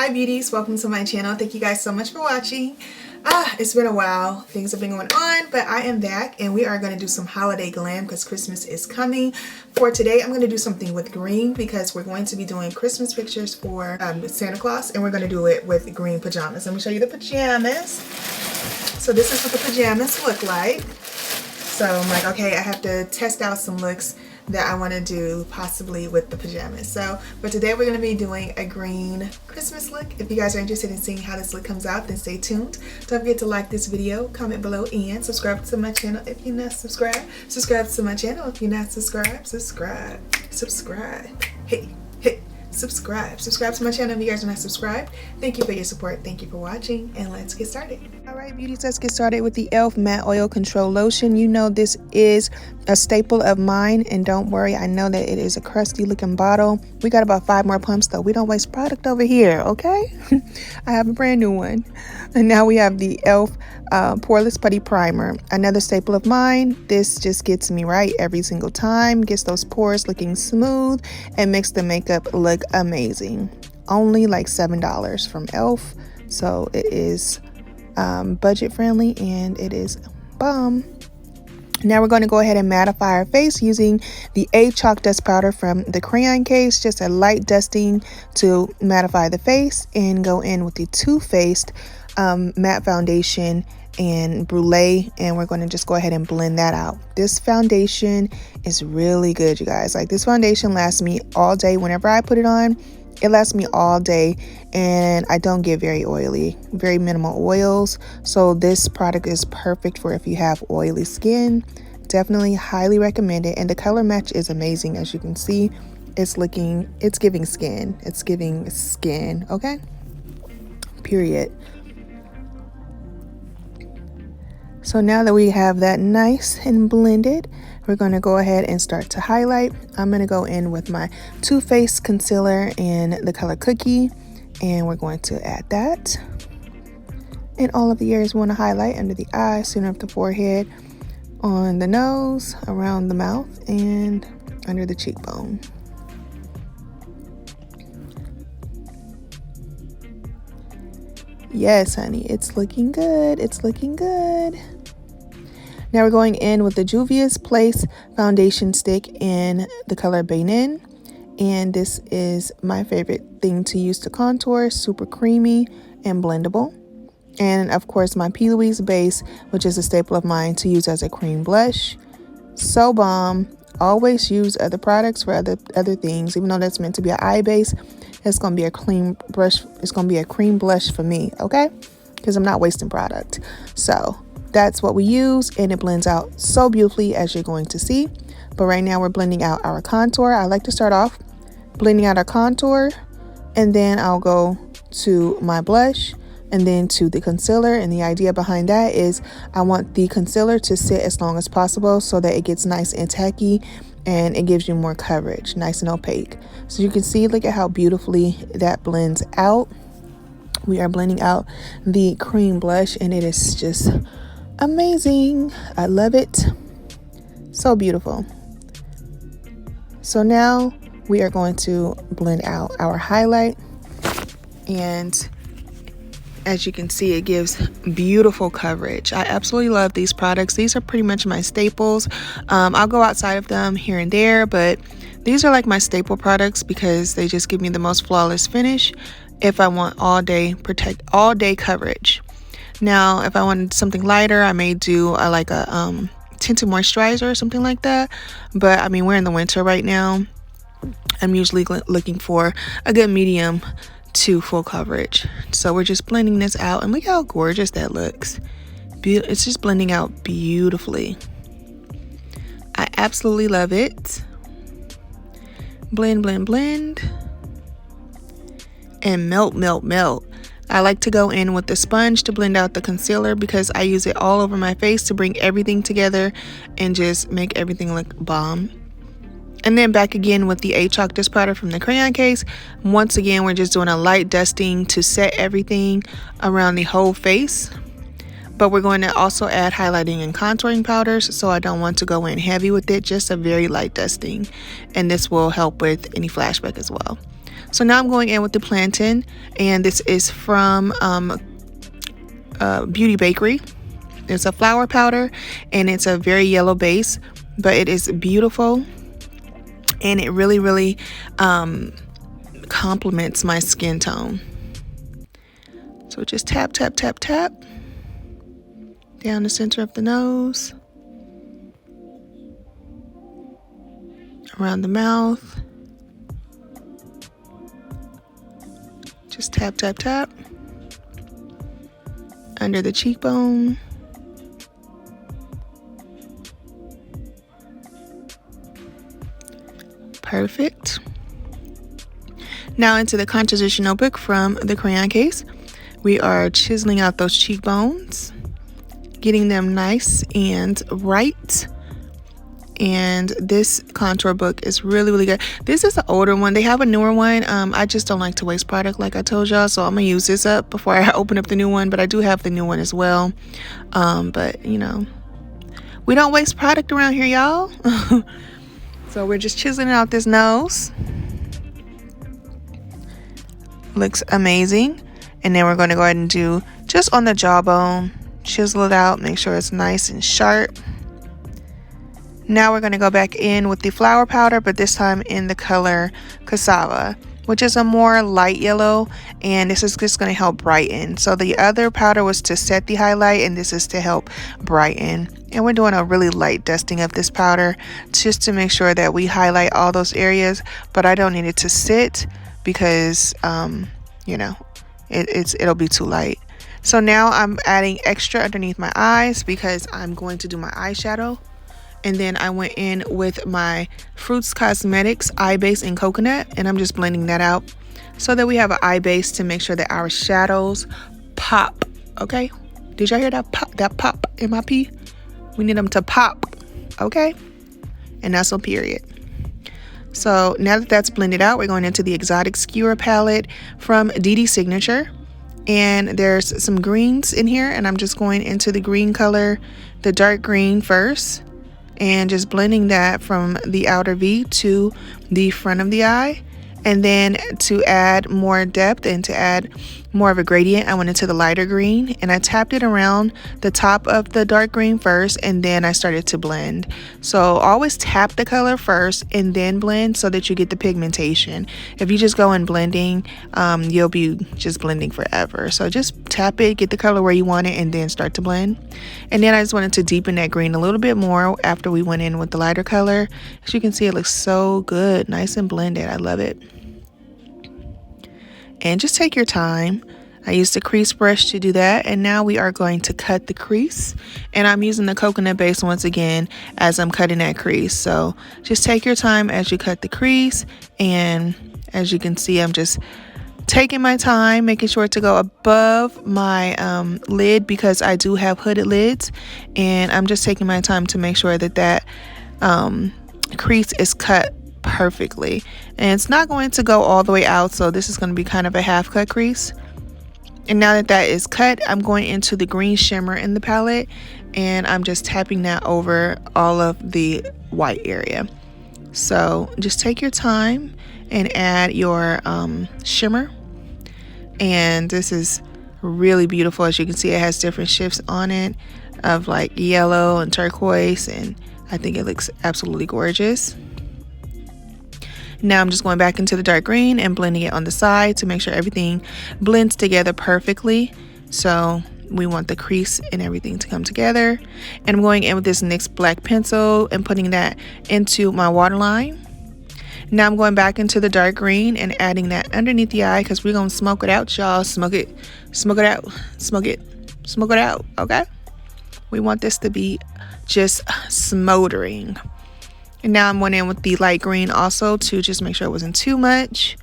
Hi beauties, welcome to my channel. Thank you guys so much for watching. It's been a while. Things have been going on, but I am back and we are going to do some holiday glam because Christmas is coming. For today, I'm going to do something with green because we're going to be doing Christmas pictures for Santa Claus, and we're going to do it with green pajamas. Let me show you the pajamas. So this is what the pajamas look like. So I'm like, okay, I have to test out some looks that I want to do possibly with the pajamas. So for today we're going to be doing a green Christmas look. If you guys are interested in seeing how this look comes out, then stay tuned. Don't forget to like this video, comment below, and subscribe to my channel if you're not subscribed. Subscribe to my channel if you're not subscribed. Subscribe. Hey, subscribe to my channel if you guys are not subscribed. Thank you for your support. Thank you for watching, and let's get started. All right beauties, let's get started with the e.l.f. matte oil control lotion. You know this is a staple of mine, and don't worry, I know that it is a crusty looking bottle. We got about 5 more pumps though. We don't waste product over here, okay? I have a brand new one. And now we have the e.l.f. Poreless Putty Primer, another staple of mine. This just gets me right every single time, gets those pores looking smooth and makes the makeup look amazing. Only like $7 from e.l.f. So it is budget friendly and it is bomb. Now we're going to go ahead and mattify our face using the chalk dust powder from the crayon case. Just a light dusting to mattify the face, and go in with the Too Faced matte foundation and Brûlée, and we're going to just go ahead and blend that out. This foundation is really good, you guys. Like, this foundation lasts me all day. Whenever I put it on, it lasts me all day, and I don't get very oily, very minimal oils. So this product is perfect for if you have oily skin. Definitely highly recommend it, and the color match is amazing. As you can see, it's giving skin, okay? Period. So now that we have that nice and blended, we're going to go ahead and start to highlight. I'm going to go in with my Too Faced concealer in the color Cookie, and we're going to add that. And all of the areas we want to highlight: under the eye, center of the forehead, on the nose, around the mouth, and under the cheekbone. Yes, honey, it's looking good. It's looking good. Now we're going in with the Juvia's Place foundation stick in the color Benin. And this is my favorite thing to use to contour. Super creamy and blendable. And of course my P. Louise base, which is a staple of mine, to use as a cream blush. So bomb. Always use other products for other things. Even though that's meant to be an eye base, it's going to be a cream brush. It's going to be a cream blush for me, okay? Because I'm not wasting product. So that's what we use, and it blends out so beautifully, as you're going to see. But right now we're blending out our contour. I like to start off blending out our contour, and then I'll go to my blush and then to the concealer. And the idea behind that is I want the concealer to sit as long as possible so that it gets nice and tacky and it gives you more coverage, nice and opaque. So you can see, look at how beautifully that blends out. We are blending out the cream blush, and it is just amazing. I love it. So beautiful. So now we are going to blend out our highlight, and as you can see, it gives beautiful coverage. I absolutely love these products. These are pretty much my staples. I'll go outside of them here and there, but these are like my staple products because they just give me the most flawless finish if I want all day coverage. Now, if I wanted something lighter, I may do like a tinted moisturizer or something like that. But I mean, we're in the winter right now. I'm usually looking for a good medium to full coverage. So we're just blending this out, and look how gorgeous that looks. It's just blending out beautifully. I absolutely love it. Blend, blend, blend, and melt, melt, melt. I like to go in with the sponge to blend out the concealer because I use it all over my face to bring everything together and just make everything look bomb. And then back again with the chalk dust powder from the crayon case. Once again, we're just doing a light dusting to set everything around the whole face. But we're going to also add highlighting and contouring powders, so I don't want to go in heavy with it, just a very light dusting. And this will help with any flashback as well. So now I'm going in with the plantain, and this is from Beauty Bakery. It's a flour powder, and it's a very yellow base, but it is beautiful, and it really complements my skin tone. So just tap, tap, tap, tap down the center of the nose, around the mouth. Just tap, tap, tap under the cheekbone. Perfect. Now into the contoursition notebook from the crayon case. We are chiseling out those cheekbones, getting them nice and right. And this contour book is really good. This is an older one. They have a newer one. I just don't like to waste product, like I told y'all, so I'm gonna use this up before I open up the new one. But I do have the new one as well. But you know, we don't waste product around here, y'all. So we're just chiseling out this nose. Looks amazing. And then we're going to go ahead and do just on the jawbone, chisel it out, make sure it's nice and sharp. Now we're going to go back in with the flour powder, but this time in the color cassava, which is a more light yellow, and this is just going to help brighten. So the other powder was to set the highlight, and this is to help brighten. And we're doing a really light dusting of this powder just to make sure that we highlight all those areas, but I don't need it to sit because you know, it'll be too light. So now I'm adding extra underneath my eyes because I'm going to do my eyeshadow. And then I went in with my Fruits Cosmetics eye base in coconut, and I'm just blending that out so that we have an eye base to make sure that our shadows pop. Okay, did y'all hear that pop? That pop, M-I-P? We need them to pop, okay? And that's on period. So now that that's blended out, we're going into the Exotic Skewer palette from DD Signature. And there's some greens in here, and I'm just going into the green color, the dark green first, and just blending that from the outer V to the front of the eye. And then to add more depth and to add more of a gradient, I went into the lighter green and I tapped it around the top of the dark green first, and then I started to blend. So always tap the color first and then blend so that you get the pigmentation. If you just go in blending, you'll be just blending forever. So just tap it, get the color where you want it, and then start to blend. And then I just wanted to deepen that green a little bit more after we went in with the lighter color. As you can see, it looks so good, nice and blended. I love it. And just take your time. I used the crease brush to do that, and now we are going to cut the crease, and I'm using the coconut base once again as I'm cutting that crease. So just take your time as you cut the crease, and as you can see, I'm just taking my time, making sure to go above my lid because I do have hooded lids, and I'm just taking my time to make sure that that crease is cut perfectly. And it's not going to go all the way out, so this is going to be kind of a half cut crease. And now that that is cut, I'm going into the green shimmer in the palette, and I'm just tapping that over all of the white area. So just take your time and add your shimmer. And this is really beautiful. As you can see, it has different shifts on it of like yellow and turquoise, and I think it looks absolutely gorgeous. Now I'm just going back into the dark green and blending it on the side to make sure everything blends together perfectly. So we want the crease and everything to come together. And I'm going in with this NYX black pencil and putting that into my waterline. Now I'm going back into the dark green and adding that underneath the eye because we're going to smoke it out, y'all. Smoke it out, smoke it out, okay? We want this to be just smoldering. And now I'm going in with the light green also to just make sure it wasn't too much.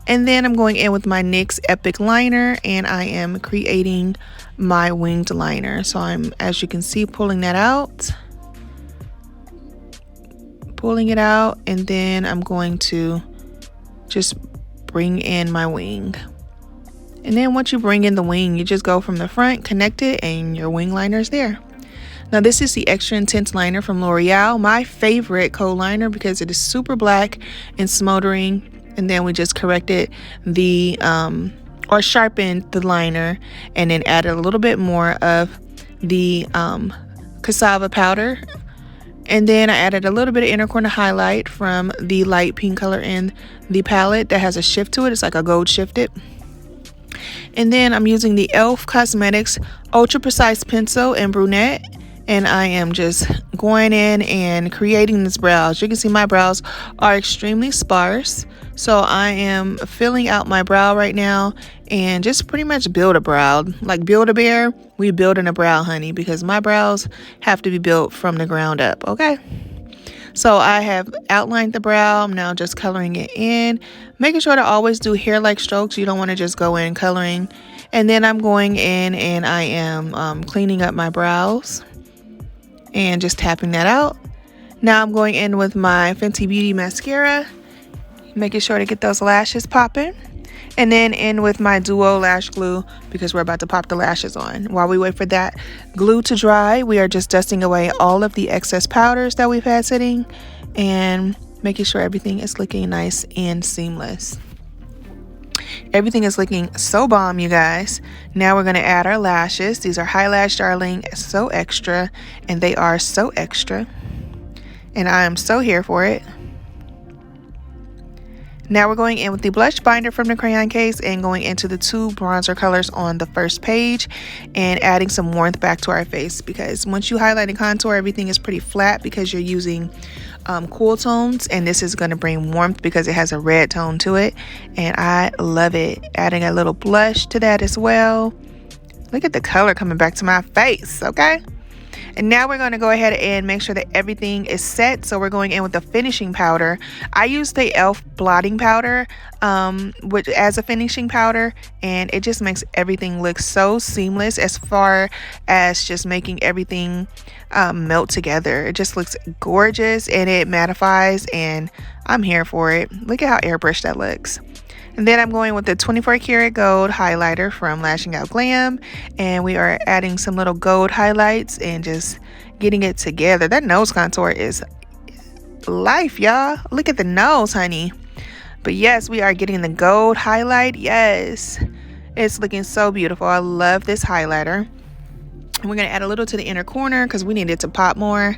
And then I'm going in with my NYX Epic Liner, and I am creating my winged liner. So I'm, as you can see, pulling that out. Pulling it out, and then I'm going to just bring in my wing. And then once you bring in the wing, you just go from the front, connect it, and your wing liner is there. Now this is the Extra Intense Liner from L'Oreal, my favorite kohl liner because it is super black and smoldering, and then we just corrected the or sharpened the liner, and then added a little bit more of the cassava powder. And then I added a little bit of inner corner highlight from the light pink color in the palette that has a shift to it. It's like a gold shifted. And then I'm using the e.l.f. Cosmetics Ultra Precise Pencil in Brunette. And I am just going in and creating this brows. You can see my brows are extremely sparse. So I am filling out my brow right now and just pretty much build a brow. Like Build-A-Bear, we building a brow, honey, because my brows have to be built from the ground up, okay? So I have outlined the brow. I'm now just coloring it in, making sure to always do hair-like strokes. You don't want to just go in coloring. And then I'm going in and I am cleaning up my brows and just tapping that out. Now I'm going in with my Fenty Beauty mascara, making sure to get those lashes popping. And then in with my Duo lash glue because we're about to pop the lashes on. While we wait for that glue to dry, we are just dusting away all of the excess powders that we've had sitting and making sure everything is looking nice and seamless. Everything is looking so bomb, you guys. Now we're going to add our lashes. These are High Lash Darling So Extra, and they are so extra. And I am so here for it. Now we're going in with the blush binder from the crayon case and going into the two bronzer colors on the first page and adding some warmth back to our face, because once you highlight and contour, everything is pretty flat because you're using cool tones, and this is going to bring warmth because it has a red tone to it, and I love it. Adding a little blush to that as well. Look at the color coming back to my face, okay? And now we're going to go ahead and make sure that everything is set. So we're going in with the finishing powder. I use the e.l.f. blotting powder as a finishing powder, and it just makes everything look so seamless as far as just making everything melt together. It just looks gorgeous and it mattifies, and I'm here for it. Look at how airbrushed that looks. And then I'm going with the 24 karat gold highlighter from Lashing Out Glam, and we are adding some little gold highlights and just getting it together. That nose contour is life, y'all. Look at the nose, honey. But yes, we are getting the gold highlight. Yes, it's looking so beautiful. I love this highlighter. And we're going to add a little to the inner corner because we need it to pop more.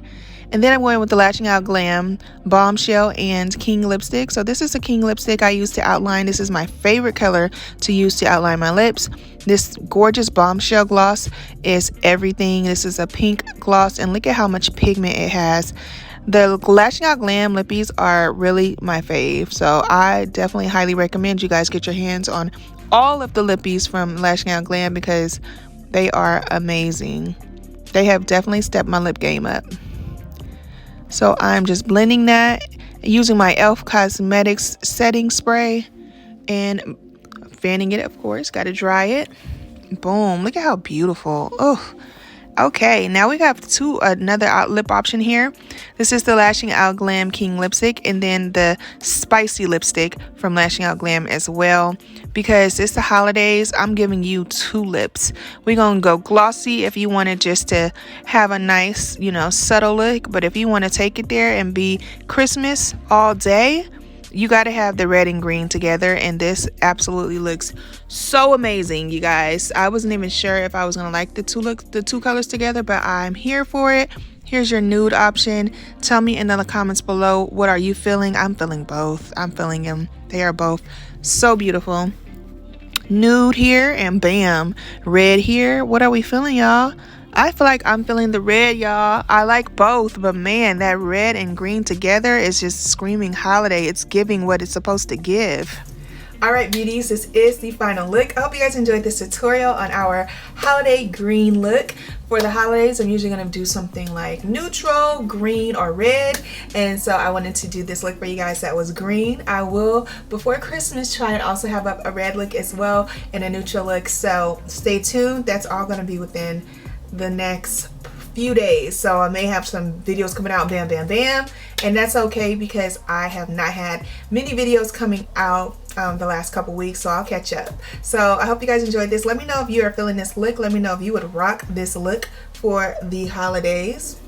And then I'm going with the Lashing Out Glam Bombshell and King lipstick. So this is a King lipstick I use to outline. This is my favorite color to use to outline my lips. This gorgeous Bombshell gloss is everything. This is a pink gloss, and look at how much pigment it has. The Lashing Out Glam lippies are really my fave. So I definitely highly recommend you guys get your hands on all of the lippies from Lashing Out Glam because they are amazing. They have definitely stepped my lip game up. So I'm just blending that using my e.l.f. Cosmetics setting spray and fanning it, of course. Got to dry it. Boom. Look at how beautiful. Oh, okay. Now we have another lip option here. This is the Lashing Out Glam King lipstick, and then the spicy lipstick from Lashing Out Glam as well. Because it's the holidays, I'm giving you two lips. We're going to go glossy if you want it just to have a nice, subtle look. But if you want to take it there and be Christmas all day, you got to have the red and green together. And this absolutely looks so amazing, you guys. I wasn't even sure if I was going to like the two colors together, but I'm here for it. Here's your nude option. Tell me in the comments below, what are you feeling? I'm feeling both. I'm feeling them. They are both so beautiful. Nude here and bam, red here. What are we feeling, y'all? I feel like I'm feeling the red, y'all. I like both, but man, that red and green together is just screaming holiday. It's giving what it's supposed to give. All right, beauties, this is the final look. I hope you guys enjoyed this tutorial on our holiday green look. For the holidays, I'm usually going to do something like neutral, green, or red. And so I wanted to do this look for you guys that was green. I will, before Christmas, try and also have a red look as well and a neutral look. So stay tuned. That's all going to be within the next few days. So I may have some videos coming out bam bam bam, and that's okay because I have not had many videos coming out the last couple weeks, so I'll catch up. So I hope you guys enjoyed this. Let me know if you are feeling this look. Let me know if you would rock this look for the holidays.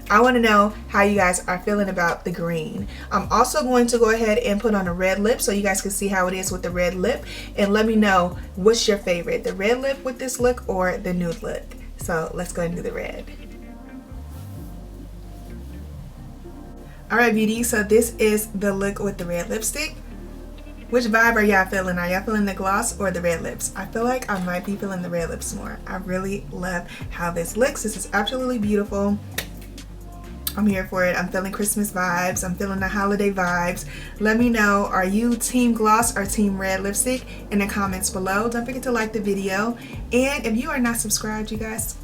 I want to know how you guys are feeling about the green. I'm also going to go ahead and put on a red lip so you guys can see how it is with the red lip, and let me know what's your favorite, the red lip with this look or the nude look. So let's go ahead and do the red. Alright beauty, so this is the look with the red lipstick. Which vibe are y'all feeling? Are y'all feeling the gloss or the red lips? I feel like I might be feeling the red lips more. I really love how this looks. This is absolutely beautiful. I'm here for it. I'm feeling Christmas vibes. I'm feeling the holiday vibes. Let me know, are you team gloss or team red lipstick in the comments below. Don't forget to like the video. And if you are not subscribed, you guys,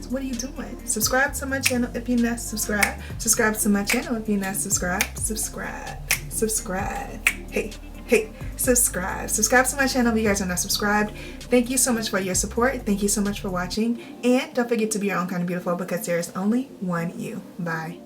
what are you doing? Subscribe to my channel if you're not subscribed. Subscribe to my channel if you're not subscribed. Subscribe. Hey, subscribe. Subscribe to my channel if you guys are not subscribed. Thank you so much for your support. Thank you so much for watching. And don't forget to be your own kind of beautiful, because there is only one you. Bye.